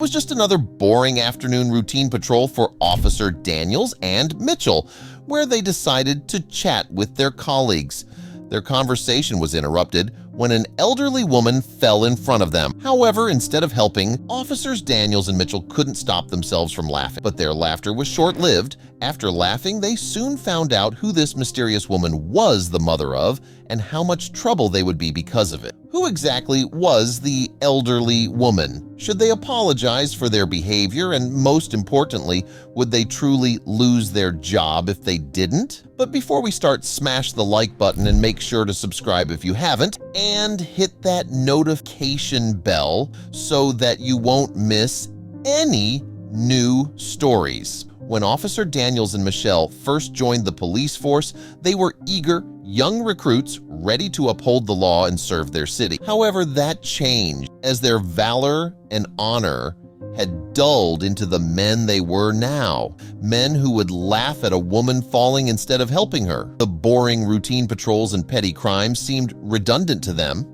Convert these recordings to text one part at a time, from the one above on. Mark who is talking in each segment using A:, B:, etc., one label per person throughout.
A: It was just another boring afternoon routine patrol for Officer Daniels and Mitchell, where they decided to chat with their colleagues. Their conversation was interrupted when an elderly woman fell in front of them. However, instead of helping, Officers Daniels and Mitchell couldn't stop themselves from laughing. But their laughter was short-lived. After laughing, they soon found out who this mysterious woman was the mother of and how much trouble they would be because of it. Who exactly was the elderly woman? Should they apologize for their behavior? And most importantly, would they truly lose their job if they didn't? But before we start, smash the like button and make sure to subscribe if you haven't, and hit that notification bell so that you won't miss any new stories. When Officer Daniels and Michelle first joined the police force, they were eager, young recruits ready to uphold the law and serve their city. However, that changed as their valor and honor had dulled into the men they were now. Men who would laugh at a woman falling instead of helping her. The boring routine patrols and petty crimes seemed redundant to them.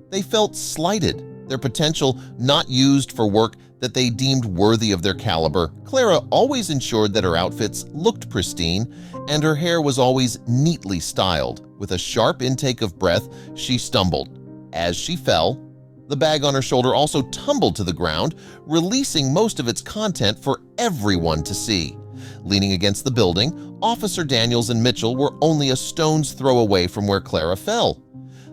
A: They felt slighted, their potential not used for work that they deemed worthy of their caliber. Clara always ensured that her outfits looked pristine and her hair was always neatly styled. With a sharp intake of breath, she stumbled. As she fell, the bag on her shoulder also tumbled to the ground, releasing most of its content for everyone to see. Leaning against the building, Officer Daniels and Mitchell were only a stone's throw away from where Clara fell.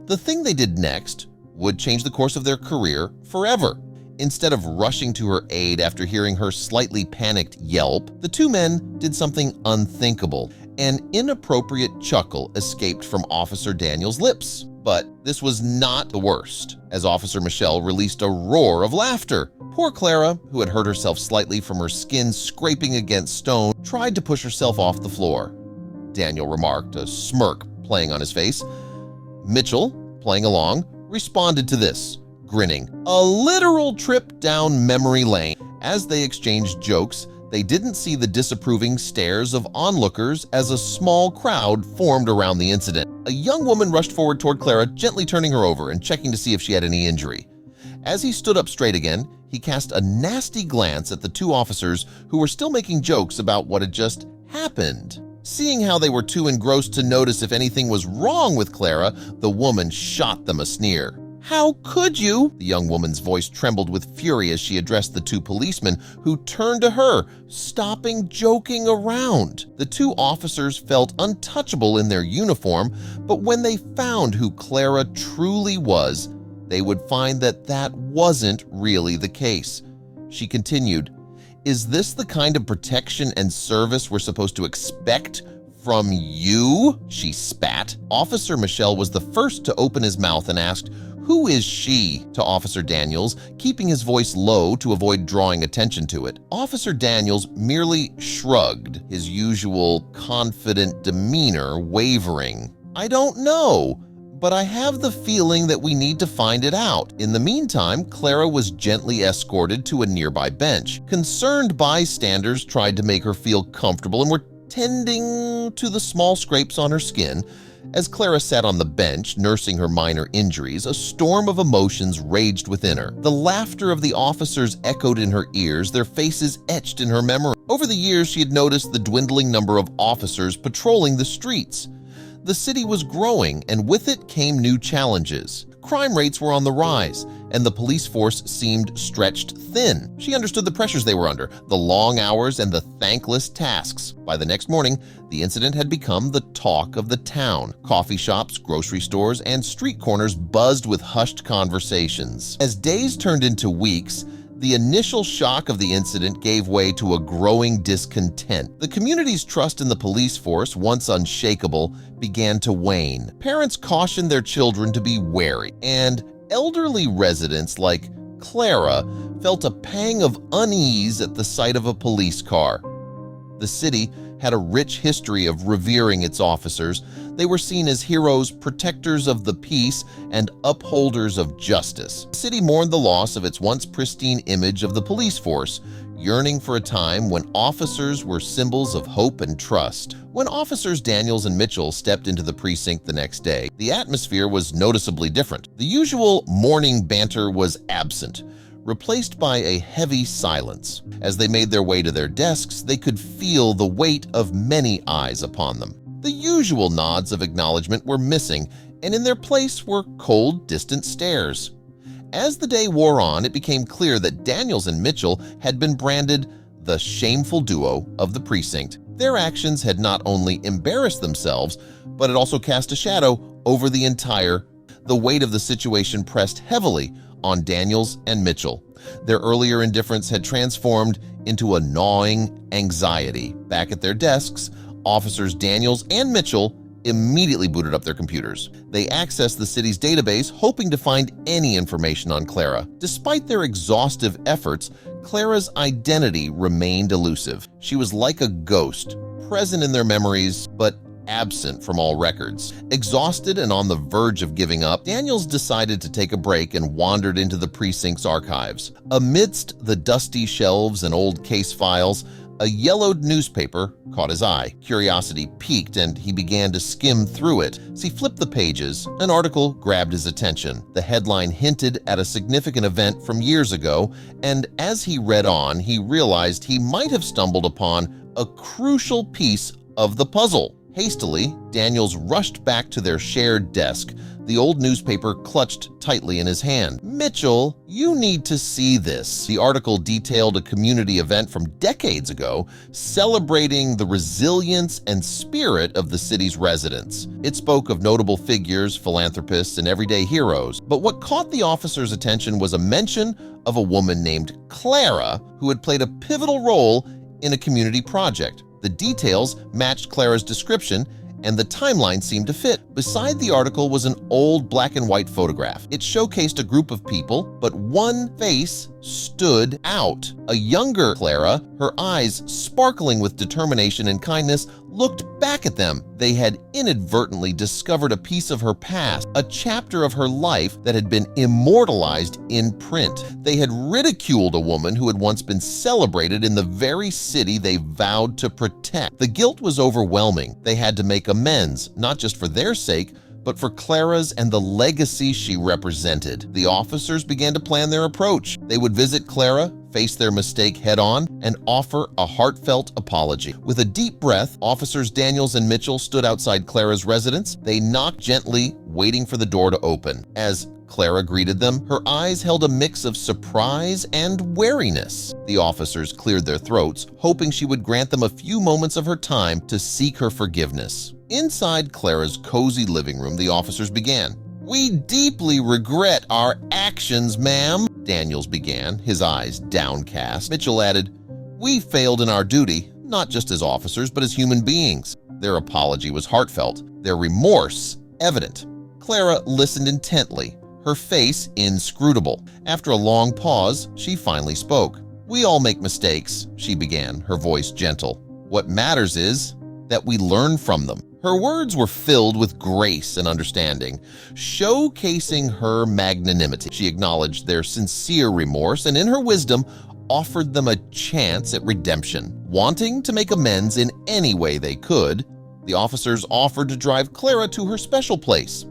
A: The thing they did next would change the course of their career forever. Instead of rushing to her aid after hearing her slightly panicked yelp, the two men did something unthinkable. An inappropriate chuckle escaped from Officer Daniels' lips. But this was not the worst, as Officer Michelle released a roar of laughter. Poor Clara, who had hurt herself slightly from her skin scraping against stone, tried to push herself off the floor. Daniel remarked, a smirk playing on his face. Mitchell, playing along, responded to this, grinning. A literal trip down memory lane. As they exchanged jokes, they didn't see the disapproving stares of onlookers as a small crowd formed around the incident. A young woman rushed forward toward Clara, gently turning her over and checking to see if she had any injury. As he stood up straight again, he cast a nasty glance at the two officers who were still making jokes about what had just happened. Seeing how they were too engrossed to notice if anything was wrong with Clara, the woman shot them a sneer. "How could you?" The young woman's voice trembled with fury as she addressed the two policemen who turned to her, stopping joking around. The two officers felt untouchable in their uniform, but when they found who Clara truly was, they would find that that wasn't really the case. She continued, "Is this the kind of protection and service we're supposed to expect from you?" She spat. Officer Michelle was the first to open his mouth and asked, "Who is she?" to Officer Daniels, keeping his voice low to avoid drawing attention to it. Officer Daniels merely shrugged, his usual confident demeanor wavering. "I don't know, but I have the feeling that we need to find it out." In the meantime, Clara was gently escorted to a nearby bench. Concerned bystanders tried to make her feel comfortable and were tending to the small scrapes on her skin. As Clara sat on the bench, nursing her minor injuries, a storm of emotions raged within her. The laughter of the officers echoed in her ears, their faces etched in her memory. Over the years, she had noticed the dwindling number of officers patrolling the streets. The city was growing, and with it came new challenges. Crime rates were on the rise, and the police force seemed stretched thin. She understood the pressures they were under, the long hours and the thankless tasks. By the next morning, the incident had become the talk of the town. Coffee shops, grocery stores, and street corners buzzed with hushed conversations. As days turned into weeks, the initial shock of the incident gave way to a growing discontent. The community's trust in the police force, once unshakable, began to wane. Parents cautioned their children to be wary, and elderly residents like Clara felt a pang of unease at the sight of a police car. The city had a rich history of revering its officers. They were seen as heroes, protectors of the peace, and upholders of justice. The city mourned the loss of its once pristine image of the police force, yearning for a time when officers were symbols of hope and trust. When Officers Daniels and Mitchell stepped into the precinct the next day, the atmosphere was noticeably different. The usual morning banter was absent. replaced by a heavy silence. As they made their way to their desks, they could feel the weight of many eyes upon them. The usual nods of acknowledgement were missing, and in their place were cold, distant stares. As the day wore on, it became clear that Daniels and Mitchell had been branded the shameful duo of the precinct. Their actions had not only embarrassed themselves, but it also cast a shadow over the entire. The weight of the situation pressed heavily on Daniels and Mitchell. Their earlier indifference had transformed into a gnawing anxiety. Back at their desks, officers Daniels and Mitchell immediately booted up their computers. They accessed the city's database, hoping to find any information on Clara. Despite their exhaustive efforts, Clara's identity remained elusive. She was like a ghost, present in their memories, but absent from all records. Exhausted and on the verge of giving up, Daniels decided to take a break and wandered into the precinct's archives. Amidst the dusty shelves and old case files, a yellowed newspaper caught his eye. Curiosity piqued and he began to skim through it. As he flipped the pages, an article grabbed his attention. The headline hinted at a significant event from years ago, and as he read on, he realized he might have stumbled upon a crucial piece of the puzzle. Hastily, Daniels rushed back to their shared desk, the old newspaper clutched tightly in his hand. "Mitchell, you need to see this." The article detailed a community event from decades ago, celebrating the resilience and spirit of the city's residents. It spoke of notable figures, philanthropists, and everyday heroes. But what caught the officer's attention was a mention of a woman named Clara, who had played a pivotal role in a community project. The details matched Clara's description, and the timeline seemed to fit. Beside the article was an old black and white photograph. It showcased a group of people, but one face stood out. A younger Clara, her eyes sparkling with determination and kindness, looked back at them. They had inadvertently discovered a piece of her past, a chapter of her life that had been immortalized in print. They had ridiculed a woman who had once been celebrated in the very city they vowed to protect. The guilt was overwhelming. They had to make amends, not just for their sake, but for Clara's and the legacy she represented. The officers began to plan their approach. They would visit Clara, face their mistake head-on, and offer a heartfelt apology. With a deep breath, officers Daniels and Mitchell stood outside Clara's residence. They knocked gently, waiting for the door to open. As Clara greeted them, her eyes held a mix of surprise and wariness. The officers cleared their throats, hoping she would grant them a few moments of her time to seek her forgiveness. Inside Clara's cozy living room, the officers began. "We deeply regret our actions, ma'am," Daniels began, his eyes downcast. Mitchell added, "We failed in our duty, not just as officers, but as human beings." Their apology was heartfelt, their remorse evident. Clara listened intently, her face inscrutable. After a long pause, she finally spoke. "We all make mistakes," she began, her voice gentle. "What matters is that we learn from them." Her words were filled with grace and understanding, showcasing her magnanimity. She acknowledged their sincere remorse and, in her wisdom, offered them a chance at redemption. Wanting to make amends in any way they could, the officers offered to drive Clara to her special place.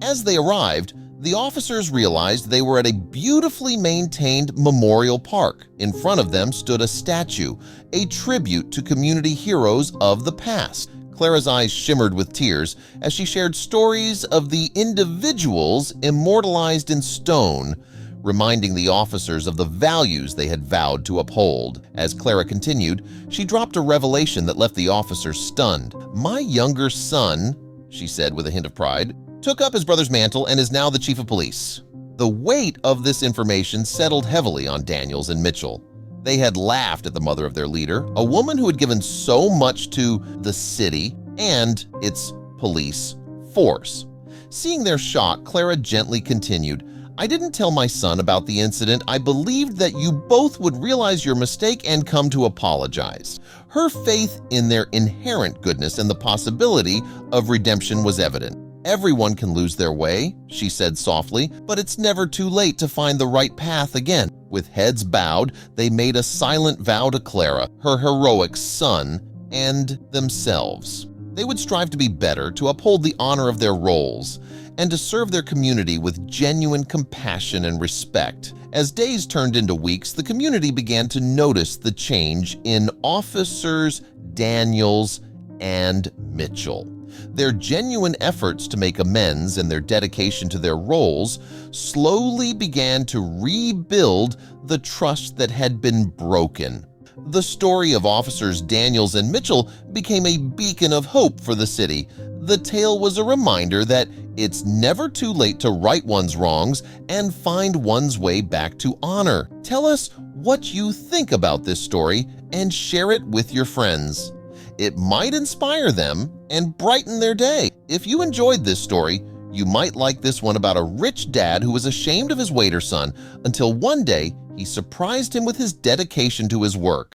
A: As they arrived, the officers realized they were at a beautifully maintained memorial park. In front of them stood a statue, a tribute to community heroes of the past. Clara's eyes shimmered with tears as she shared stories of the individuals immortalized in stone, reminding the officers of the values they had vowed to uphold. As Clara continued, she dropped a revelation that left the officers stunned. "My younger son," she said with a hint of pride, "took up his brother's mantle and is now the chief of police." The weight of this information settled heavily on Daniels and Mitchell. They had laughed at the mother of their leader, a woman who had given so much to the city and its police force. Seeing their shock, Clara gently continued, "I didn't tell my son about the incident. I believed that you both would realize your mistake and come to apologize." Her faith in their inherent goodness and the possibility of redemption was evident. "Everyone can lose their way," she said softly, "but it's never too late to find the right path again." With heads bowed, they made a silent vow to Clara, her heroic son, and themselves. They would strive to be better, to uphold the honor of their roles, and to serve their community with genuine compassion and respect. As days turned into weeks, the community began to notice the change in officers Daniels and Mitchell. Their genuine efforts to make amends and their dedication to their roles slowly began to rebuild the trust that had been broken. The story of officers Daniels and Mitchell became a beacon of hope for the city. The tale was a reminder that it's never too late to right one's wrongs and find one's way back to honor. Tell us what you think about this story and share it with your friends. It might inspire them and brighten their day. If you enjoyed this story, you might like this one about a rich dad who was ashamed of his waiter son until one day he surprised him with his dedication to his work.